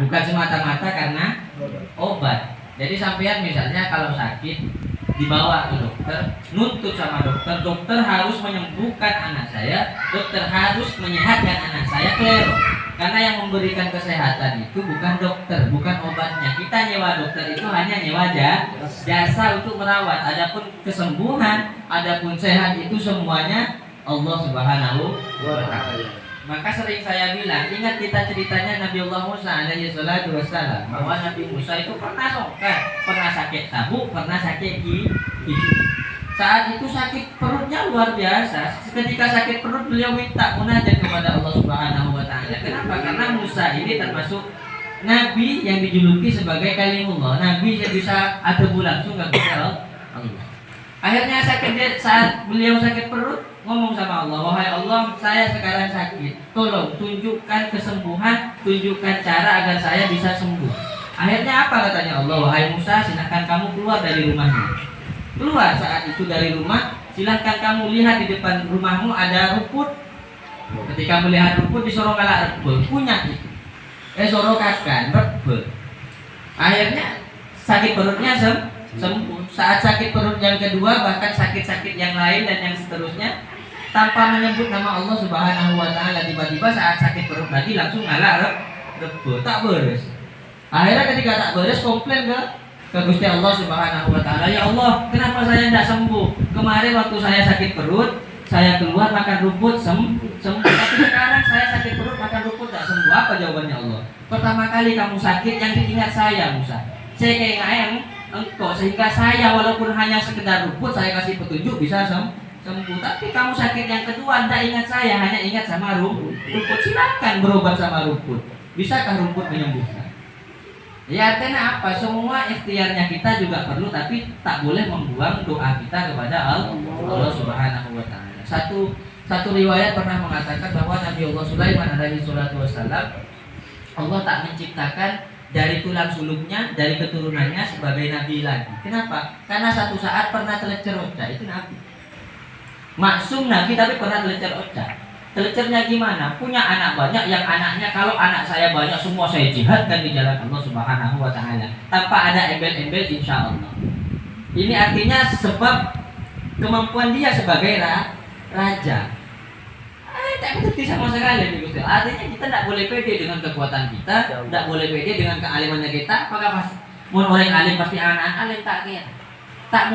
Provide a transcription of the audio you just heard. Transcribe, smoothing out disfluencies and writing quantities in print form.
bukan semata-mata karena obat. Jadi sampean misalnya kalau sakit dibawa ke dokter, nuntut sama dokter, dokter harus menyembuhkan anak saya, dokter harus menyehatkan anak saya, klero. Karena yang memberikan kesehatan itu bukan dokter, bukan obatnya. Kita nyewa dokter itu hanya nyewa jasa untuk merawat. Adapun kesembuhan, adapun sehat itu semuanya Allah Subhanahu wa Ta'ala. Maka sering saya bilang, ingat kita ceritanya Nabi Allah Musa alaihi salatu wassalam, bahwa Nabi Musa itu pernah songkat, pernah sakit tabuk, pernah sakit gigi. Saat itu sakit perutnya luar biasa. Ketika sakit perut beliau minta munajat kepada Allah Subhanahu wa Ta'ala. Kenapa? Karena Musa ini termasuk nabi yang dijuluki sebagai kalimullah, nabi yang bisa adu langsung nggak bisa Allah. Akhirnya saat beliau sakit perut, ngomong sama Allah, wahai Allah, saya sekarang sakit, tolong tunjukkan kesembuhan, tunjukkan cara agar saya bisa sembuh. Akhirnya apa katanya Allah? Wahai Musa, silahkan kamu keluar dari rumahmu. Keluar saat itu dari rumah, silahkan kamu lihat di depan rumahmu ada rumput. Ketika melihat rumput disuruh kalah rebel, punya itu. Suruh kakan rebel. Akhirnya sakit perutnya sembuh. Saat sakit perut yang kedua, bahkan sakit-sakit yang lain dan yang seterusnya, tanpa menyebut nama Allah Subhanahu wa Ta'ala, tiba-tiba saat sakit perut lagi langsung ngalah rebel, tak beres. Akhirnya ketika tak beres, komplain ke Gusti Allah Subhanahu wa Ta'ala, ya Allah, kenapa saya tidak sembuh? Kemarin waktu saya sakit perut, saya keluar makan rumput sembuh. Tapi sekarang saya sakit perut makan rumput tidak sembuh. Apa jawabannya Allah? Pertama kali kamu sakit yang diingat saya, Musa. Saya kayak ngayang engkau, sehingga saya walaupun hanya sekedar rumput saya kasih petunjuk bisa sembuh. Tapi kamu sakit yang kedua tidak ingat saya, hanya ingat sama rumput. Silakan berobat sama rumput. Bisakah rumput menyembuhkan? Ya artinya apa? Semua ikhtiarnya kita juga perlu, tapi tak boleh membuang doa kita kepada Allah Subhanahu wa Ta'ala. Satu riwayat pernah mengatakan bahwa Nabi Allah Sulaiman alaihi salatu wassalam, Allah tak menciptakan dari tulang sulungnya, dari keturunannya sebagai nabi lagi. Kenapa? Karena satu saat pernah telecer ocah, itu nabi. Maksum nabi tapi pernah telecer ocah. Telecernya gimana? Punya anak banyak, yang anaknya kalau anak saya banyak semua saya jihadkan di jalan Allah Subhanahu wa Ta'ala tanpa ada embel-embel insya Allah. Ini artinya sebab kemampuan dia sebagai raja. Tak ngerti sama sekali begitu. Artinya kita tidak boleh pede dengan kekuatan kita, tidak boleh pede dengan kealimannya kita. Apakah pas mau orang alim pasti anak alim tak kira. Tak